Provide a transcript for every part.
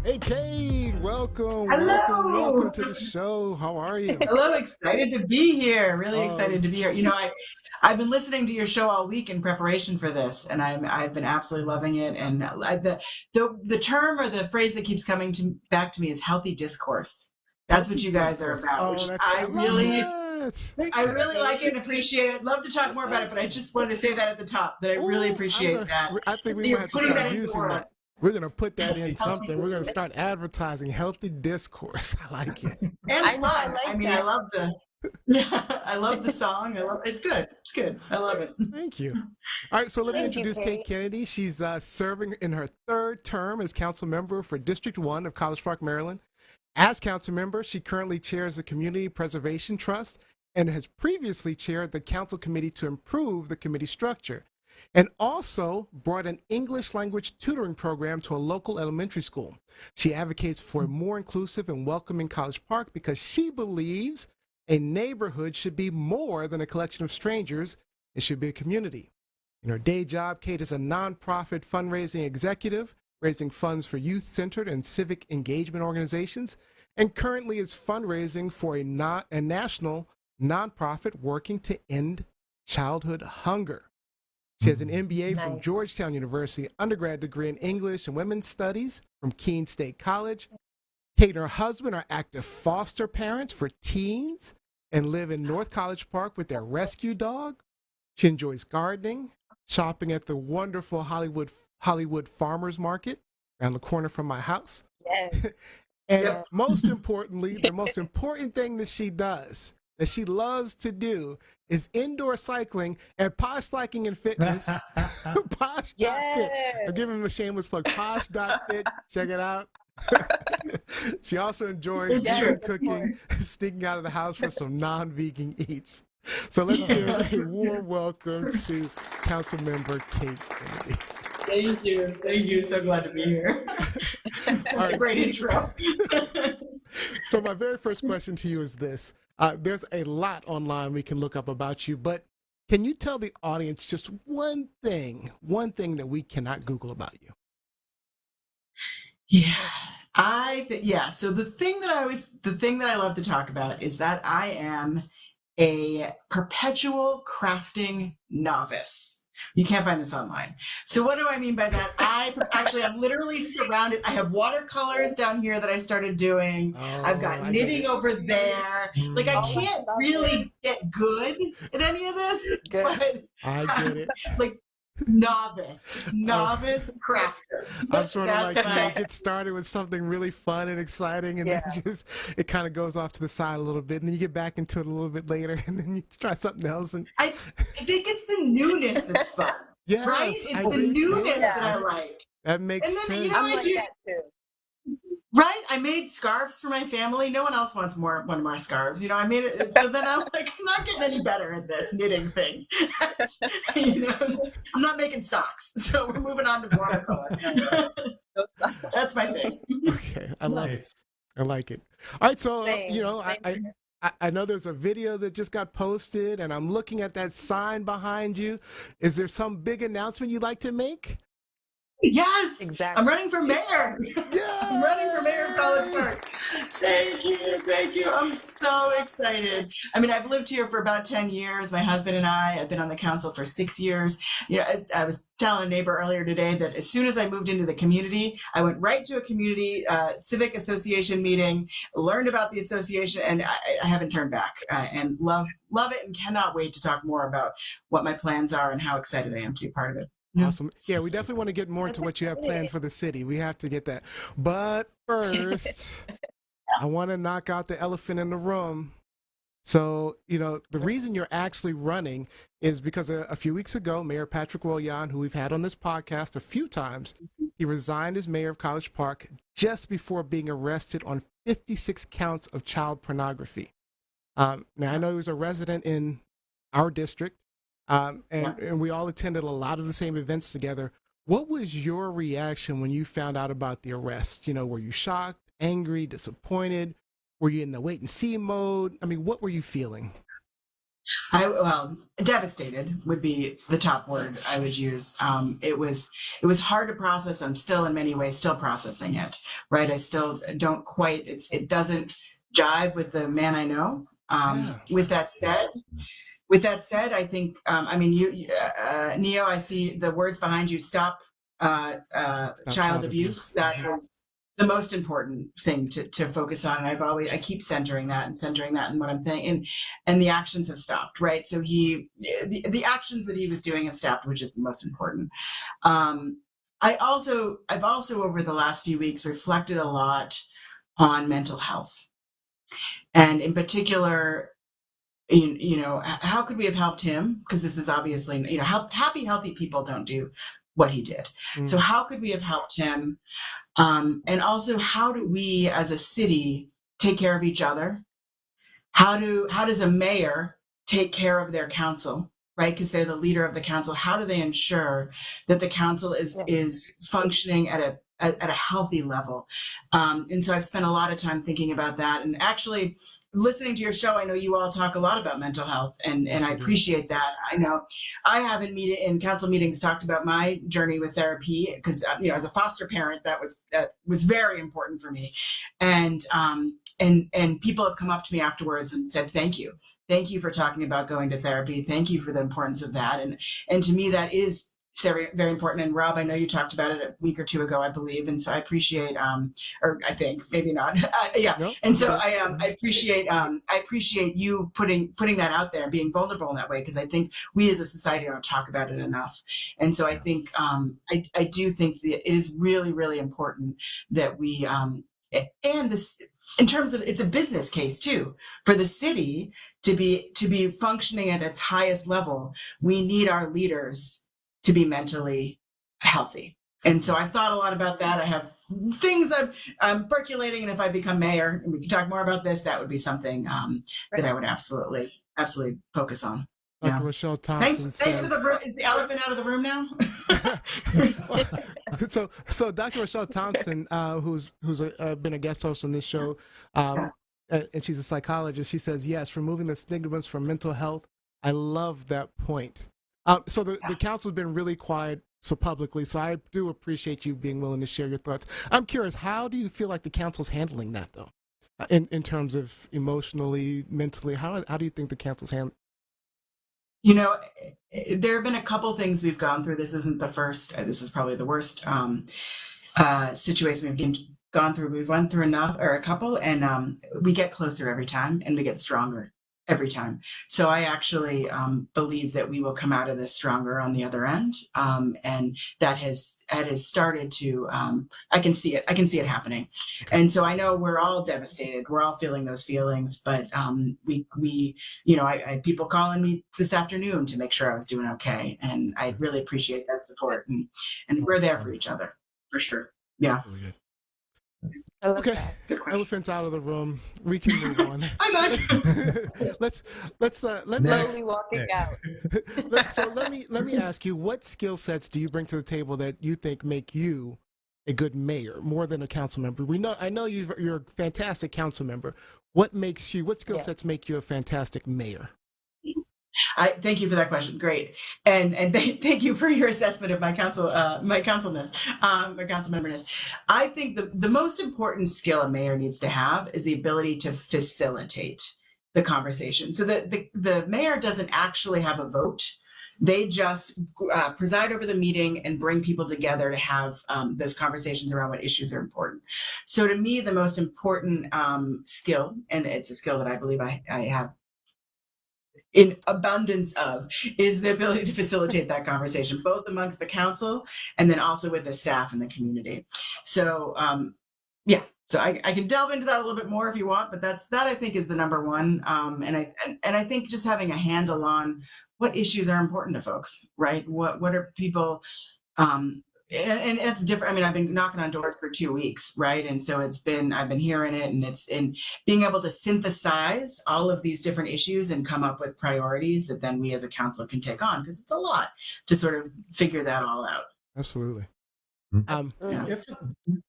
Hey, Kate, Hello. welcome to the show. How are you? Hello. Excited to be here. Really Oh, excited to be here. I've been listening to your show all week in preparation for this, and I've been absolutely loving it. And the term or the phrase that keeps coming back to me is healthy discourse. That's healthy what you guys are discourse. about, Oh, which I love that. I really like it and appreciate it. I'd love to talk more about it, but I just wanted to say that at the top that I really Oh, appreciate that I think we might you're have to putting start that into the using world. that. We're gonna put that in Healthy something. We're gonna discourse start advertising healthy discourse. I like it. and I know, I fun. I like mean, I that. love the Yeah, I love the song. I love it's good. It's good. I love it. Thank you. All right, so let me Thank you, introduce Kate Kate. Kennedy. She's serving in her third term as council member for District 1 of College Park, Maryland. As council member, she currently chairs the Community Preservation Trust and has previously chaired the council committee to improve the committee structure, and also brought an English language tutoring program to a local elementary school. She advocates for a more inclusive and welcoming College Park because she believes a neighborhood should be more than a collection of strangers, it should be a community. In her day job, Kate is a nonprofit fundraising executive, raising funds for youth centered and civic engagement organizations, and currently is fundraising for a national nonprofit working to end childhood hunger. She has an MBA from Nice. Georgetown University, undergrad degree in English and Women's Studies from Keene State College. Kate and her husband are active foster parents for teens and live in North College Park with their rescue dog. She enjoys gardening, shopping at the wonderful Hollywood Farmers Market around the corner from my house. Yes. And Yep. Yes. most importantly, the most important thing that she does, that she loves to do, is indoor cycling at Posh Cycling and Fitness, Posh.fit. I'm Yes. giving him a shameless plug, Posh.fit. Check it out. She also enjoys It's Yes, true. vegan of course. cooking, sneaking out of the house for some non-vegan eats. So let's give a warm welcome to Councilmember Kate Kennedy. Thank you. Thank you. So glad to be here. All That's a right. great intro. So my very first question to you is this. There's a lot online we can look up about you, but can you tell the audience just one thing that we cannot Google about you? Yeah. Yeah. So the thing that I love to talk about is that I am a perpetual crafting novice. You can't find this online. So what do I mean by that? I'm literally surrounded. I have watercolors down here that I started doing. I've Oh, got I get knitting it. over there. Like I Oh, Mm, I can't love it. really get good at any of this, Good. but I get I'm it. like I'm, novice crafter. I'm sort of That's like you. You my get started with something really fun and exciting, and then Yeah. just it kind of goes off to the side a little bit, and then you get back into it a little bit later, and then you try something else. And I I think it's the newness that's fun, right? yes, I It's the agree. newness Yeah, that Yeah. I like. that makes And then, sense. I'm I like do, that too. right? I made scarves for my family. No one else wants one of my scarves. I made it. So then I'm like, I'm not getting any better at this knitting thing. That's, I'm not making socks. So we're moving on to watercolor. That's my thing. Okay, I love it. Nice. I like it. All right, so Same. Same here. I know there's a video that just got posted, and I'm looking at that sign behind you. Is there some big announcement you'd like to make? Yes, I'm Exactly. running for mayor. I'm running for mayor of College Yay! Park. Thank you, thank you. I'm so excited. I mean, I've lived here for about 10 years. My husband and I have been on the council for 6 years. I was telling a neighbor earlier today that as soon as I moved into the community, I went right to a community civic association meeting, learned about the association, and I haven't turned back. And love it, and cannot wait to talk more about what my plans are and how excited I am to be part of it. Yeah. Awesome. Yeah, we definitely want to get more That's into what you have exciting. planned for the city. We have to get that. But first, I want to knock out the elephant in the room. So, the reason you're actually running is because a few weeks ago, Mayor Patrick Willian, who we've had on this podcast a few times, he resigned as mayor of College Park just before being arrested on 56 counts of child pornography. Now, I know he was a resident in our district, Yeah. and we all attended a lot of the same events together. What was your reaction when you found out about the arrest? Were you shocked, angry, disappointed? Were you in the wait and see mode? I mean, what were you feeling? Well, devastated would be the top word I would use. It was hard to process. I'm still in many ways still processing it, right? I still don't quite, it doesn't jive with the man I know. Yeah. With that said, I think, I mean, Neo, I see the words behind you, stop child abuse. That is the most important thing to focus on. And I keep centering that and what I'm saying. And the actions have stopped, right? So the actions that he was doing have stopped, which is the most important. I've also over the last few weeks reflected a lot on mental health. And in particular, how could we have helped him? Because this is obviously, happy, healthy people don't do what he did. So how could we have helped him? And also, how do we as a city take care of each other? How does a mayor take care of their council, right? Because they're the leader of the council. How do they ensure that the council is functioning at a healthy level? And so I've spent a lot of time thinking about that. And actually, listening to your show, I know you all talk a lot about mental health, and I appreciate that. I know I have in council meetings talked about my journey with therapy because as a foster parent, that was very important for me, and people have come up to me afterwards and said thank you for talking about going to therapy, thank you for the importance of that, and to me that is very, very important. And Rob, I know you talked about it a week or two ago, I believe, and so I appreciate, or I think maybe not, yeah. Nope. And so I appreciate you putting that out there, being vulnerable in that way, because I think we as a society don't talk about it enough. And so I think I do think that it is really, really important that we and this, in terms of, it's a business case too for the city to be functioning at its highest level. We need our leaders to be mentally healthy. And so I've thought a lot about that. I have things I'm percolating, and if I become mayor, and we can talk more about this, that would be something that I would absolutely focus on. Dr. Rochelle Thompson thanks for is the elephant out of the room now? So Dr. Rochelle Thompson, who's been a guest host on this show, and she's a psychologist, she says, yes, removing the stigmas from mental health. I love that point. So the council's been really quiet so publicly, so I do appreciate you being willing to share your thoughts. I'm curious, how do you feel like the council's handling that, though, in terms of emotionally, mentally? How do you think the council's handling? There have been a couple things we've gone through. This isn't the first. This is probably the worst situation we've gone through. We've run through a couple, and we get closer every time, and we get stronger every time. So I actually believe that we will come out of this stronger on the other end, and that has started to. I can see it happening, and so I know we're all devastated. We're all feeling those feelings, but we I people calling me this afternoon to make sure I was doing okay, and I really appreciate that support, and we're there for each other for sure. Yeah. Really good. Okay, elephant's out of the room. We can move on. Let me ask you, what skill sets do you bring to the table that you think make you a good mayor more than a council member? I know you're a fantastic council member. What skill sets make you a fantastic mayor? I thank you for that question. Great, and thank you for your assessment of my council memberness. I think the most important skill a mayor needs to have is the ability to facilitate the conversation. So the mayor doesn't actually have a vote; they just preside over the meeting and bring people together to have those conversations around what issues are important. So to me, the most important skill, and it's a skill that I believe I have in abundance of, is the ability to facilitate that conversation, both amongst the council and then also with the staff and the community. So so I can delve into that a little bit more if you want, but that I think is the number one. And I think just having a handle on what issues are important to folks, right? What are people and it's different. I mean, I've been knocking on doors for 2 weeks, right? And so I've been hearing it, and it's in being able to synthesize all of these different issues and come up with priorities that then we as a council can take on, because it's a lot to sort of figure that all out. Absolutely.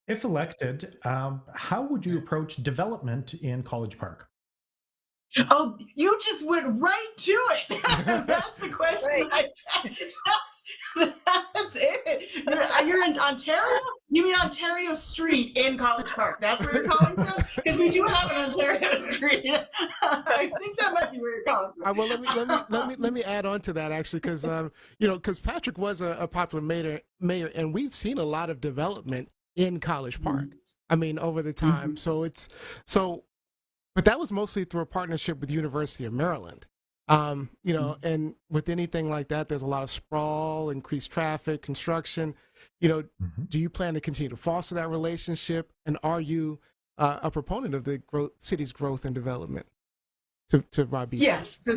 If elected, how would you approach development in College Park? Oh, you just went right to it. That's the question. Right. That's it. You're in Ontario? You mean Ontario Street in College Park? That's where you're calling from? Because we do have an Ontario Street. I think that might be where you're calling from. Well, let me add on to that actually, because because Patrick was a popular mayor, and we've seen a lot of development in College Park. I mean, over the time. But that was mostly through a partnership with the University of Maryland. And with anything like that, there's a lot of sprawl, increased traffic, construction. Do you plan to continue to foster that relationship? And are you a proponent of the city's growth and development? To Robbie? Yes.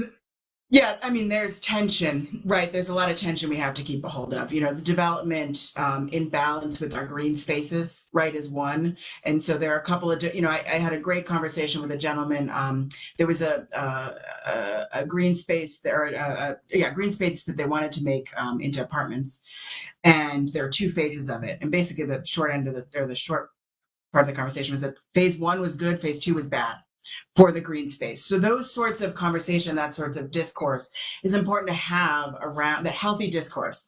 Yeah, I mean, there's tension, right? There's a lot of tension we have to keep a hold of. The development in balance with our green spaces, right, is one. And so there are a couple of, I had a great conversation with a gentleman. There was a green space green space that they wanted to make into apartments. And there are two phases of it. And basically the short part of the conversation was that phase one was good, phase two was bad for the green space. So those sorts of conversation, that sorts of discourse is important to have around the healthy discourse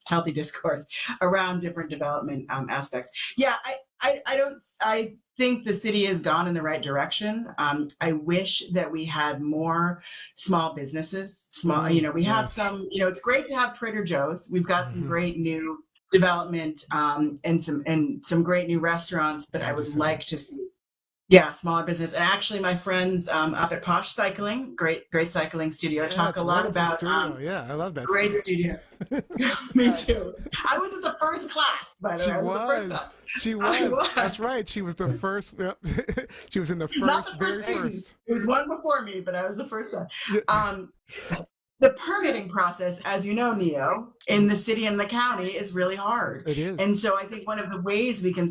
around different development aspects. Yeah, I think the city has gone in the right direction. I wish that we had more small businesses. We have some, it's great to have Trader Joe's. We've got some great new development and some great new restaurants, but I would like to see smaller business. And actually my friends up at Posh Cycling, great cycling studio, talk a lot about I love that great studio. Me too. I was at the first class, by the way. She was. That's right. She was the first. She was in the very first. It was one before me, but I was the first one. The permitting process, as you know, Neo, in the city and the county is really hard. It is. And so I think one of the ways we can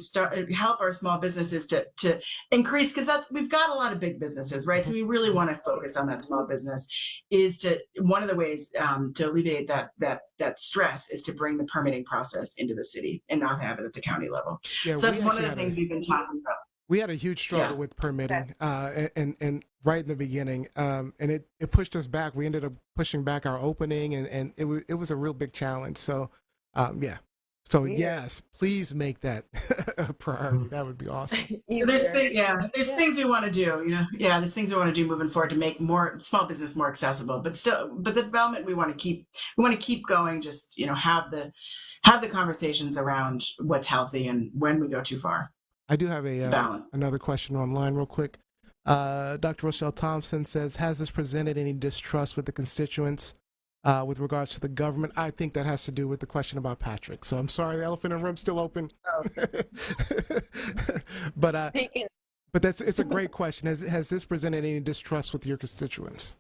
help our small businesses to increase, because we've got a lot of big businesses, right? So we really want to focus on that small business. One of the ways to alleviate that stress is to bring the permitting process into the city and not have it at the county level. Yeah, so that's one of the things we've been talking about. We had a huge struggle with permitting, and right in the beginning, and it pushed us back. We ended up pushing back our opening, and it was a real big challenge. So, yes, please make that a priority. That would be awesome. So there's things we want to do. There's things we want to do moving forward to make more small business more accessible. But the development we want to keep going. Just have the conversations around what's healthy and when we go too far. I do have another question online real quick. Dr. Rochelle Thompson says, has this presented any distrust with the constituents with regards to the government? I think that has to do with the question about Patrick. So I'm sorry, the elephant in the room's still open. Oh. But it's a great question. Has this presented any distrust with your constituents?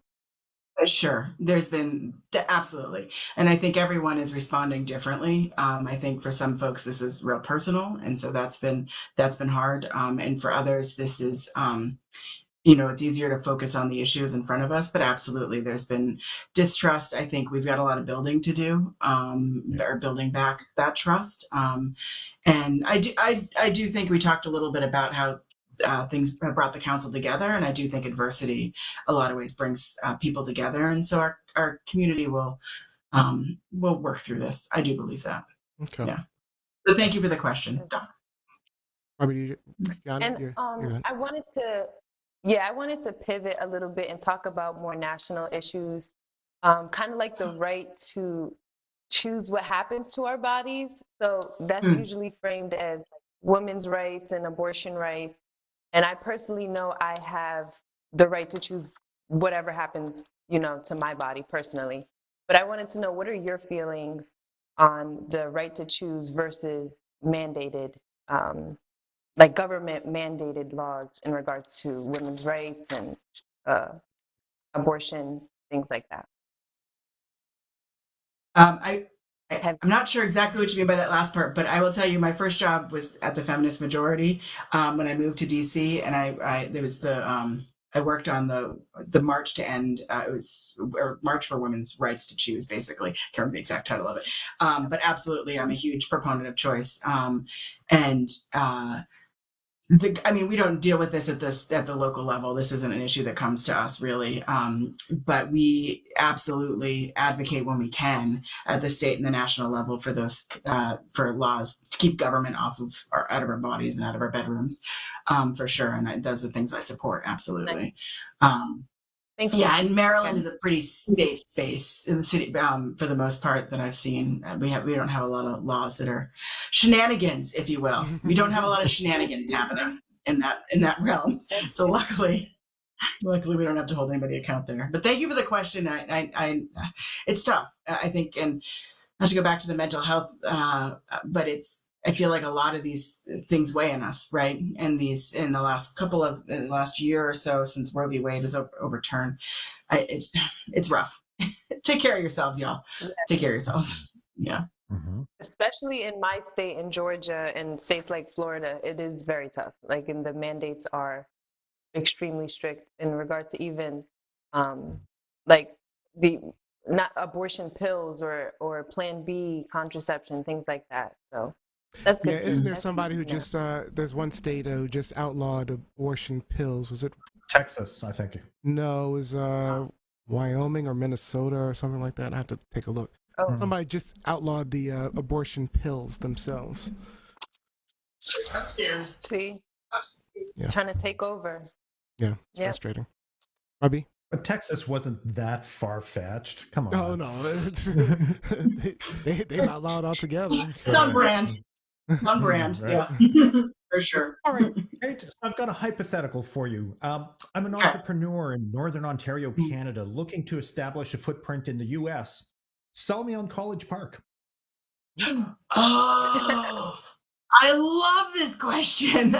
Sure. There's been absolutely. And I think everyone is responding differently. I think for some folks, this is real personal. And so that's been hard. And for others, this is, it's easier to focus on the issues in front of us, but absolutely there's been distrust. I think we've got a lot of building to do, or building back that trust. And I do think we talked a little bit about how things have brought the council together. And I do think adversity, a lot of ways, brings people together. And so our community will work through this. I do believe that. Okay. Yeah. But thank you for the question, Don. I wanted to pivot a little bit and talk about more national issues, kind of like the right to choose what happens to our bodies. So that's usually framed as women's rights and abortion rights. And I personally know I have the right to choose whatever happens, to my body personally. But I wanted to know, what are your feelings on the right to choose versus mandated, like government mandated laws in regards to women's rights and abortion, things like that? I'm not sure exactly what you mean by that last part, but I will tell you, my first job was at the Feminist Majority when I moved to DC, and I worked on the March to End. It was March for Women's Rights to Choose, basically. Can't remember the exact title of it, but absolutely, I'm a huge proponent of choice, and we don't deal with this at the local level. This isn't an issue that comes to us really, but we absolutely advocate when we can at the state and the national level for those for laws to keep government out of our bodies and out of our bedrooms, for sure. And those are things I support absolutely. Thank you. Yeah, and Maryland is a pretty safe space in the city, for the most part that I've seen. We don't have a lot of laws that are shenanigans, if you will. We don't have a lot of shenanigans happening in that realm. So luckily we don't have to hold anybody account there. But thank you for the question. I it's tough, I think, and not to go back to the mental health, but I feel like a lot of these things weigh on us, right? And these in the last year or so since Roe v. Wade was overturned, it's rough. Take care of yourselves, y'all. Take care of yourselves. Yeah. Mm-hmm. Especially in my state, in Georgia, and states like Florida, it is very tough. Like, and the mandates are extremely strict in regard to even, like the not abortion pills or Plan B contraception, things like that. So. That's good. Yeah, isn't there somebody who just there's one state who just outlawed abortion pills? Was it Texas, I think? No, it was Wyoming or Minnesota or something like that. I have to take a look. Oh. Somebody just outlawed the abortion pills themselves. Upstairs. See? Yeah. Trying to take over. Yeah, it's frustrating. Robbie? But Texas wasn't that far-fetched. Come on. Oh, no. they outlawed altogether. So. It's on brand. On brand, right. Yeah. For sure. All right, Kate, so I've got a hypothetical for you. I'm an entrepreneur in Northern Ontario, Canada, looking to establish a footprint in the U.S. Sell me on College Park. Oh, I love this question.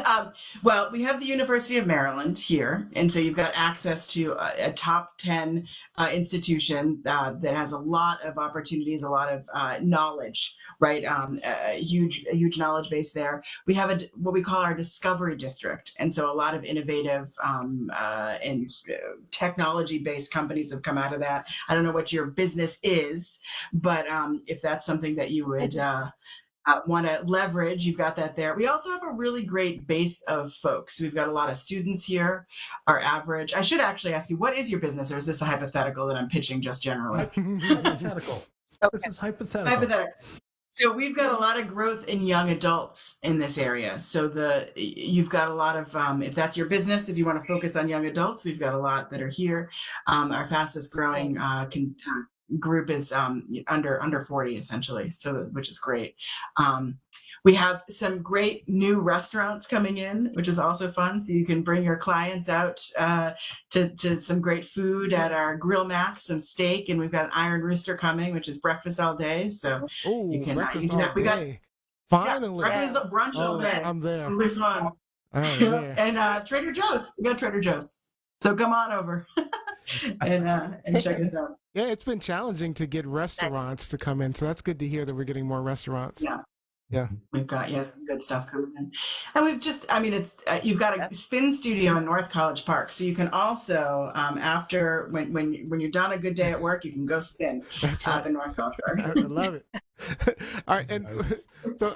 Well, we have the University of Maryland here, and so you've got access to a top 10 institution that has a lot of opportunities, a lot of knowledge, right? A huge knowledge base there. We have what we call our Discovery District, and so a lot of innovative and technology-based companies have come out of that. I don't know what your business is, but if that's something that you would want to leverage, you've got that there. We also have a really great base of folks. We've got a lot of students here. Our average, I should actually ask you, what is your business, or is this a hypothetical that I'm pitching just generally? Hypothetical. Okay. This is hypothetical. So we've got a lot of growth in young adults in this area. So you've got a lot of, if that's your business, if you want to focus on young adults, we've got a lot that are here. Our fastest growing group is under 40 essentially, so which is great. We have some great new restaurants coming in, which is also fun. So you can bring your clients out to some great food at our Grill Max, some steak, and we've got an Iron Rooster coming, which is breakfast all day. So you can breakfast all day. Finally, breakfast brunch all day. I'm there. It'll be fun. And Trader Joe's. We got Trader Joe's. So come on over and check us out. Yeah, it's been challenging to get restaurants to come in, so that's good to hear that we're getting more restaurants. Yeah. We've got some good stuff coming in, and we've just, it's you've got a spin studio in North College Park, so you can also after when you're done a good day at work, you can go spin in North College Park. I love it. All right, and nice. So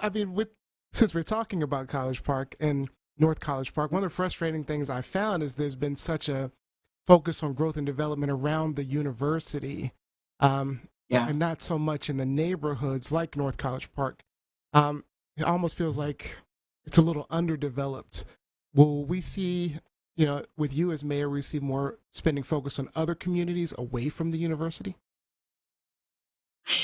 since we're talking about College Park and North College Park, one of the frustrating things I found is there's been such a focus on growth and development around the university, and not so much in the neighborhoods like North College Park. It almost feels like it's a little underdeveloped. Will we see, with you as mayor, we see more spending focus on other communities away from the university?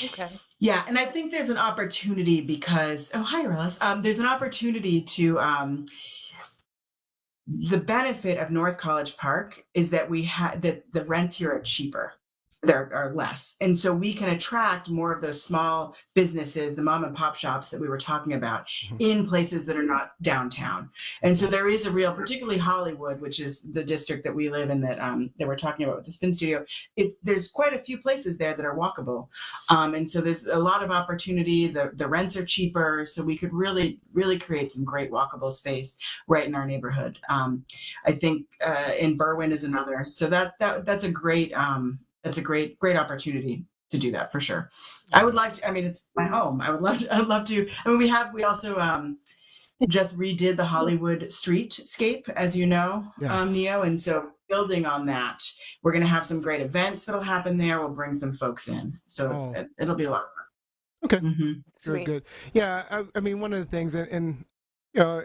Okay. Yeah, and I think there's an opportunity because, hi, Relis. There's an opportunity to, the benefit of North College Park is that that the rents here are cheaper. There are less. And so we can attract more of those small businesses, the mom and pop shops that we were talking about, in places that are not downtown. And so there is a real, particularly Hollywood, which is the district that we live in that we're talking about with the spin studio. There's quite a few places there that are walkable. And so there's a lot of opportunity. The rents are cheaper. So we could really, really create some great walkable space right in our neighborhood. I think in Berwyn is another. So that's a great, that's a great opportunity to do that for sure. I would like to, it's my home. I would love to, we also, just redid the Hollywood streetscape, as you know, Yes. Neo. And so building on that, we're going to have some great events that'll happen there. We'll bring some folks in. So it'll be a lot of fun. Okay. Mm-hmm. Very good. Yeah. I mean, one of the things, and you know,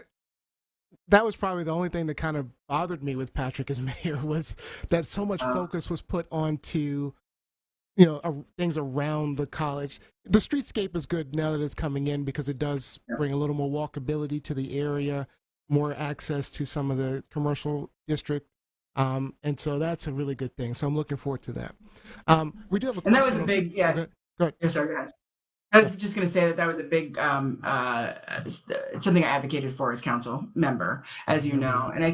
that was probably the only thing that kind of bothered me with Patrick as mayor was that so much focus was put onto, you know, things around the college. The streetscape is good now that it's coming in because it does bring a little more walkability to the area, more access to some of the commercial district. And so that's a really good thing. So I'm looking forward to that. We do have a question. And that was a big, yeah. Go ahead. Oh, sorry, go ahead. I was just going to say that was a big, something I advocated for as council member, as you know. And I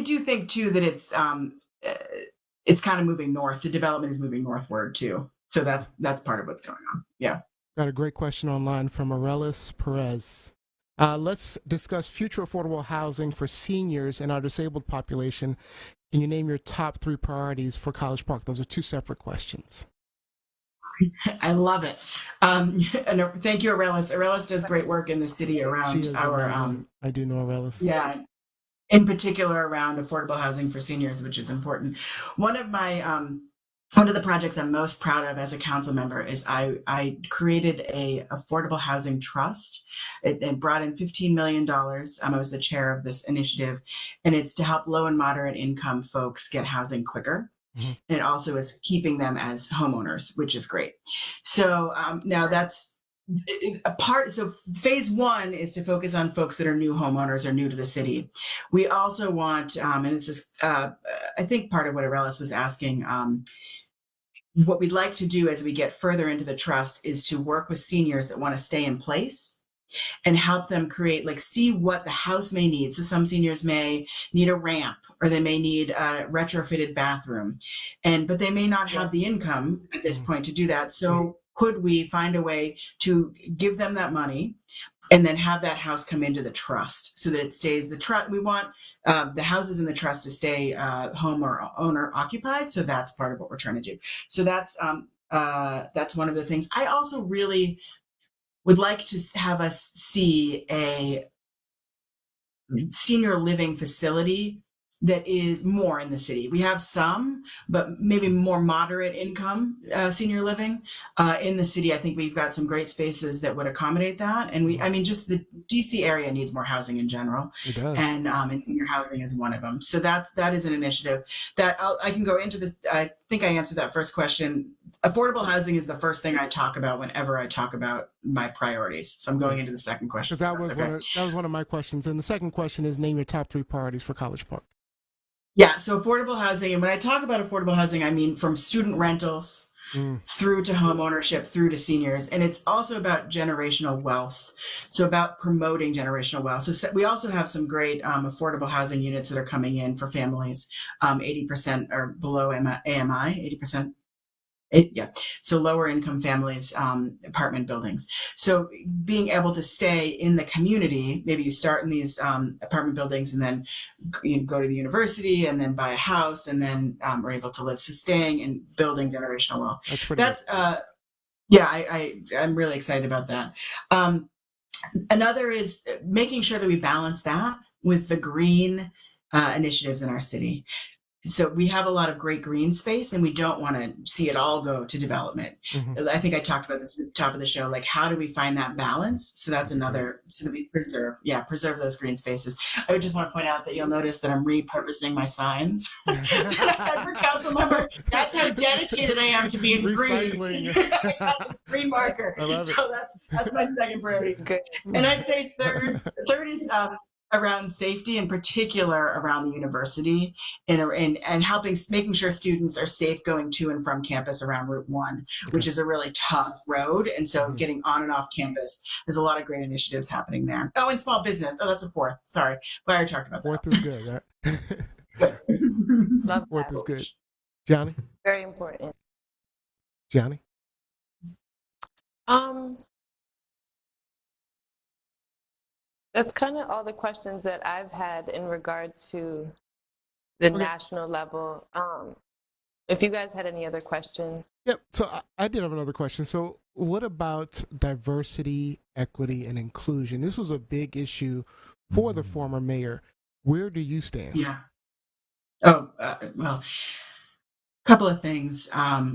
do think too that it's kind of moving north. The development is moving northward too. So that's part of what's going on. Yeah. Got a great question online from Aurelis Perez. Let's discuss future affordable housing for seniors and our disabled population. Can you name your top 3 priorities for College Park? Those are 2 separate questions. I love it. And thank you, Aurelis. Aurelis does great work in the city around our. I do know Aurelis. Yeah, in particular around affordable housing for seniors, which is important. One of the projects I'm most proud of as a council member is I created a affordable housing trust. It brought in $15 million. I was the chair of this initiative, and it's to help low and moderate income folks get housing quicker. Mm-hmm. And it also is keeping them as homeowners, which is great. So now that's a part. So phase 1 is to focus on folks that are new homeowners or new to the city. We also want, and this is, I think part of what Aurelis was asking, what we'd like to do as we get further into the trust is to work with seniors that want to stay in place and help them see what the house may need. So some seniors may need a ramp, or they may need a retrofitted bathroom, but they may not have the income at this point to do that. So could we find a way to give them that money and then have that house come into the trust so that it stays the trust? We want the houses in the trust to stay home or owner occupied. So that's part of what we're trying to do. So that's one of the things. I also really would like to have us see a senior living facility that is more in the city. We have some, but maybe more moderate income senior living in the city. I think we've got some great spaces that would accommodate that. And just the DC area needs more housing in general. It does. And senior housing is one of them. So that is an initiative that I can go into this. I think I answered that first question. Affordable housing is the first thing I talk about whenever I talk about my priorities. So I'm going into the second question. That was one of my questions. And the second question is, name your top 3 priorities for College Park. Yeah, so affordable housing, and when I talk about affordable housing, I mean from student rentals through to home ownership, through to seniors. And it's also about generational wealth. So about promoting generational wealth. So we also have some great affordable housing units that are coming in for families, 80% or below AMI, 80%. So lower income families, apartment buildings. So being able to stay in the community, maybe you start in these apartment buildings and then you go to the university and then buy a house and then are able to live. So staying and building generational wealth. I'm really excited about that. Another is making sure that we balance that with the green initiatives in our city. So we have a lot of great green space and we don't want to see it all go to development. Mm-hmm. I think I talked about this at the top of the show, like how do we find that balance? So that's another, so that we preserve those green spaces. I would just want to point out that you'll notice that I'm repurposing my signs that I had for council member. That's how dedicated I am to being green. I got this green marker. I love it. So that's my second priority. Good. And I'd say third is around safety, in particular around the university, and making sure students are safe going to and from campus around Route 1, which is a really tough road. And so getting on and off campus, there's a lot of great initiatives happening there. Oh, and small business. Oh, that's a fourth. Sorry. But I already talked about that. Fourth is good, right? Good. Love Fourth that. is good. Johnny? Very important. Johnny? That's kind of all the questions that I've had in regard to the national level. If you guys had any other questions. Yep. So I did have another question. So what about diversity equity, and inclusion. This was a big issue for the former mayor. Where do you stand? Yeah. Oh, well, couple of things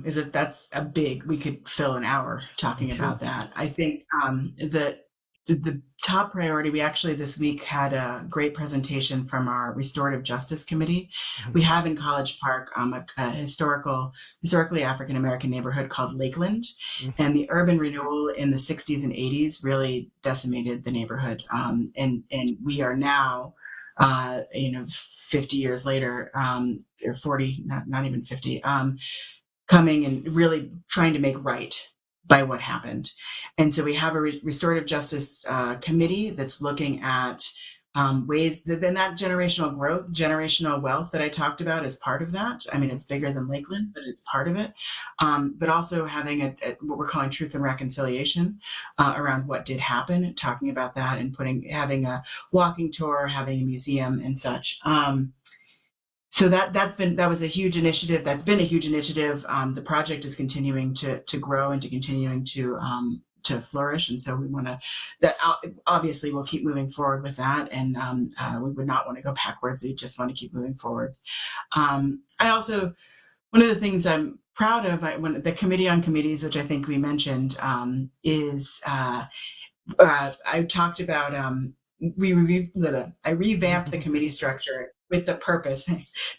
is that's a big, we could fill an hour talking about that. I think that the top priority, we actually this week had a great presentation from our Restorative Justice Committee. We have in College Park a historically African American neighborhood called Lakeland, and the urban renewal in the 60s and 80s really decimated the neighborhood. And we are now 50 years later, or 40, not even 50, coming and really trying to make right by what happened. And so we have a restorative justice committee that's looking at ways that then that generational growth, generational wealth that I talked about is part of that. I mean, it's bigger than Lakeland, but it's part of it. But also having what we're calling truth and reconciliation around what did happen, talking about that and having a walking tour, having a museum and such. So that was a huge initiative. That's been a huge initiative. The project is continuing to grow and to continuing to flourish, and so we want to. That obviously we'll keep moving forward with that, and we would not want to go backwards. We just want to keep moving forwards. I also, one of the things I'm proud of, when the Committee on Committees, which I think we mentioned, is I talked about I revamped the committee structure with the purpose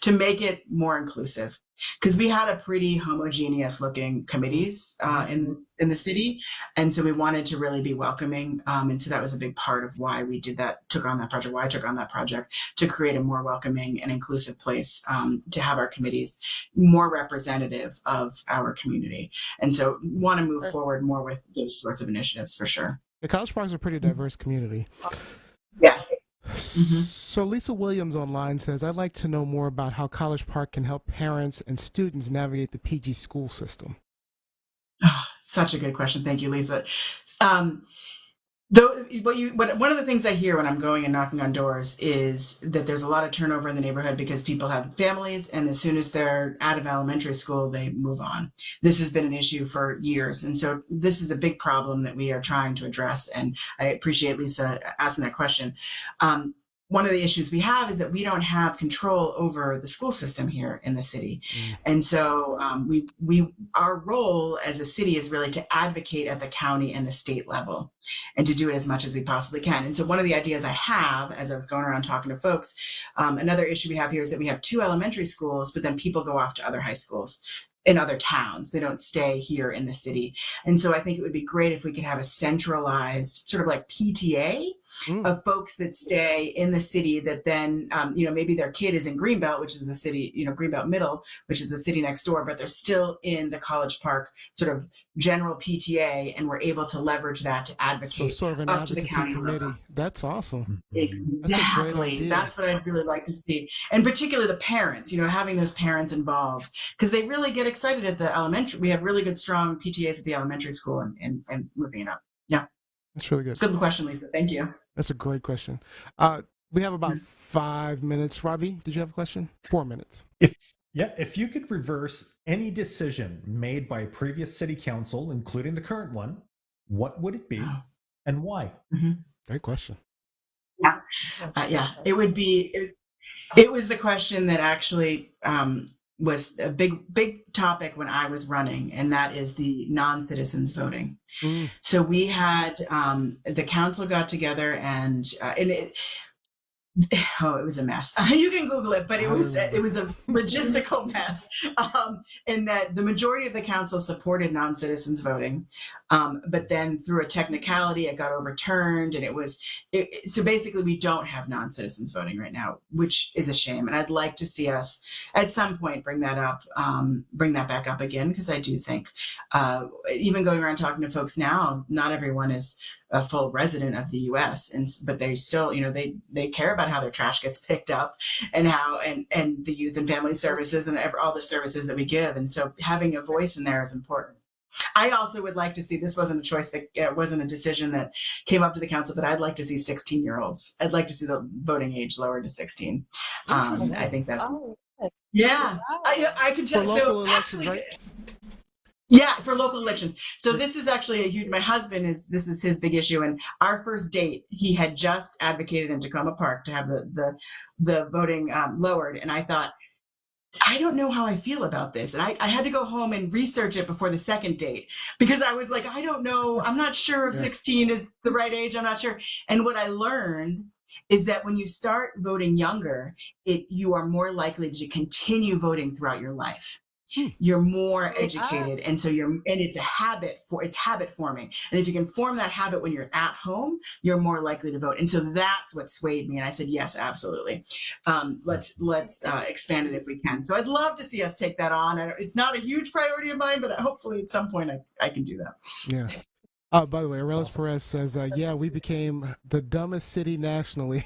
to make it more inclusive, because we had a pretty homogeneous looking committees in the city, and so we wanted to really be welcoming, and so that was a big part of why we did that, why I took on that project, to create a more welcoming and inclusive place, to have our committees more representative of our community, and so want to move forward more with those sorts of initiatives for sure. The College Park is a pretty diverse community. Yes. So Lisa Williams online says, I'd like to know more about how College Park can help parents and students navigate the PG school system. Oh, such a good question. Thank you, Lisa. One of the things I hear when I'm going and knocking on doors is that there's a lot of turnover in the neighborhood because people have families, and as soon as they're out of elementary school, they move on. This has been an issue for years, and so this is a big problem that we are trying to address, and I appreciate Lisa asking that question. One of the issues we have is that we don't have control over the school system here in the city. And so our role as a city is really to advocate at the county and the state level, and to do it as much as we possibly can. And so one of the ideas I have, as I was going around talking to folks, another issue we have here is that we have 2 elementary schools, but then people go off to other high schools in other towns. They don't stay here in the city. And so I think it would be great if we could have a centralized sort of like PTA of folks that stay in the city, that then, maybe their kid is in Greenbelt, which is the city, Greenbelt Middle, which is the city next door, but they're still in the College Park sort of general PTA, and we're able to leverage that to advocate. So sort of an up to the advocacy county committee. level. That's awesome. Exactly. That's what I'd really like to see. And particularly the parents, having those parents involved, because they really get excited at the elementary. We have really good, strong PTAs at the elementary school, and moving it up. Yeah. That's really good. Good question, Lisa. Thank you. That's a great question. We have about 5 minutes. Robbie, did you have a question? 4 minutes. If you could reverse any decision made by a previous city council, including the current one, what would it be and why? Great question. Yeah. It would be, it was the question that actually was a big topic when I was running, and that is the non-citizens voting. So we had, the council got together and it was a mess. You can Google it, but it was a logistical mess. In that the majority of the council supported non-citizens voting, but then through a technicality, it got overturned, and so basically we don't have non-citizens voting right now, which is a shame. And I'd like to see us at some point bring that back up again, because I do think, even going around talking to folks now, not everyone is a full resident of the U.S. but they still, they care about how their trash gets picked up, and how and the youth and family services and all the services that we give. And so having a voice in there is important. I also would like to see, this wasn't a choice that wasn't a decision that came up to the council, but I'd like to see 16-year-olds. I'd like to see the voting age lowered to 16. I think that's I could tell. For local elections, right? Yeah, for local elections. So this is actually a huge. My husband this is his big issue. And our first date, he had just advocated in Tacoma Park to have the voting lowered, and I thought, I don't know how I feel about this. And I had to go home and research it before the second date because I was like, I don't know. I'm not sure if 16 is the right age. I'm not sure. And what I learned is that when you start voting younger, you are more likely to continue voting throughout your life. You're more educated, and so it's habit forming. And if you can form that habit when you're at home, you're more likely to vote. And so that's what swayed me. And I said, yes, absolutely. Let's expand it if we can. So I'd love to see us take that on. It's not a huge priority of mine, but hopefully at some point I can do that. Yeah. By the way, Arelis Perez says, yeah, we became the dumbest city nationally.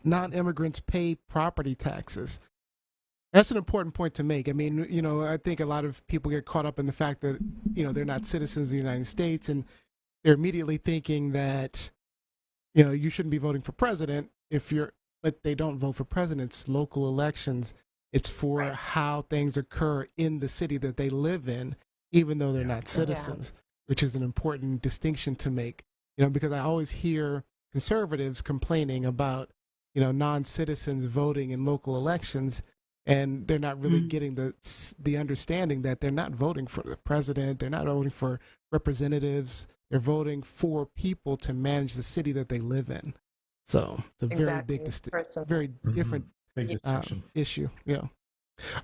Non-immigrants pay property taxes. That's an important point to make. I mean, I think a lot of people get caught up in the fact that, they're not citizens of the United States, and they're immediately thinking that, you shouldn't be voting for president but they don't vote for presidents, local elections. It's for how things occur in the city that they live in, even though they're not citizens, which is an important distinction to make, because I always hear conservatives complaining about, non-citizens voting in local elections. And they're not really getting the understanding that they're not voting for the president. They're not voting for representatives. They're voting for people to manage the city that they live in. So it's a very big, very different issue. Yeah.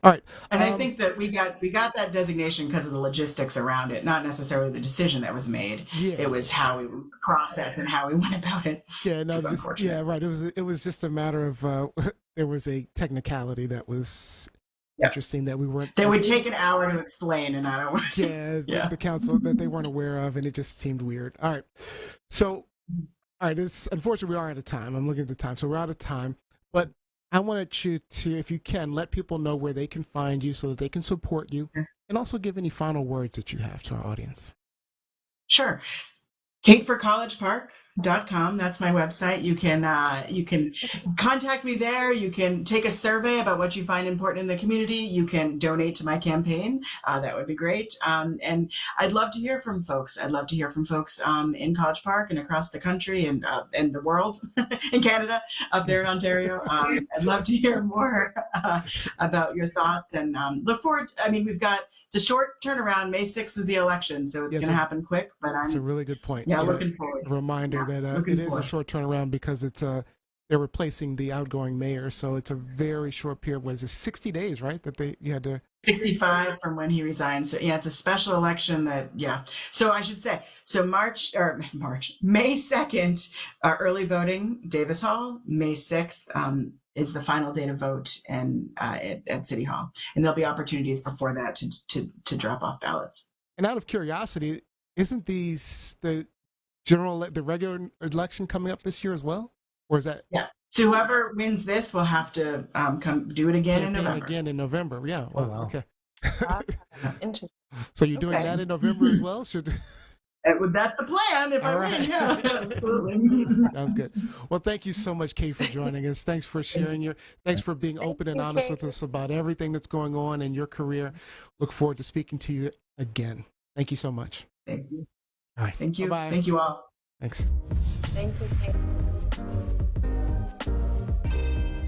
All right. And I think that we got that designation because of the logistics around it, not necessarily the decision that was made. Yeah. It was how we processed and how we went about it. Yeah. No. Right. It was just a matter of. There was a technicality that was interesting that we weren't. They would take an hour to explain, and I don't want. The council that they weren't aware of, and it just seemed weird. All right, so unfortunately we are out of time. I'm looking at the time, so we're out of time. But I wanted you to, if you can, let people know where they can find you so that they can support you, and also give any final words that you have to our audience. Sure. kateforcollegepark.com. That's my website. You can contact me there. You can take a survey about what you find important in the community. You can donate to my campaign. That would be great. And I'd love to hear from folks. I'd love to hear from folks in College Park and across the country and the world, in Canada, up there in Ontario. I'd love to hear more about your thoughts and look forward. I mean, it's a short turnaround. May 6th is the election, so it's going to happen quick. But it's a really good point. Yeah, looking forward. A reminder that it is a short turnaround because they're replacing the outgoing mayor, so it's a very short period. Was it 60 days, right? That you had to 65 from when he resigned. So yeah, it's a special election So I should say, May 2nd, early voting, Davis Hall. May 6th. Is the final day to vote and at City Hall, and there'll be opportunities before that to drop off ballots. And out of curiosity, isn't the regular election coming up this year as well, or is that? Yeah. So whoever wins this will have to come do it again in November. Again in November, yeah. Well, wow. Okay. Interesting. So you're doing that in November as well? That's the plan. If I win, yeah, absolutely. Sounds good. Well, thank you so much, Kate, for joining us. Thanks for sharing thanks for being open and honest with us about everything that's going on in your career. Look forward to speaking to you again. Thank you so much. Thank you. All right. Thank you. Bye-bye. Thank you all. Thanks. Thank you.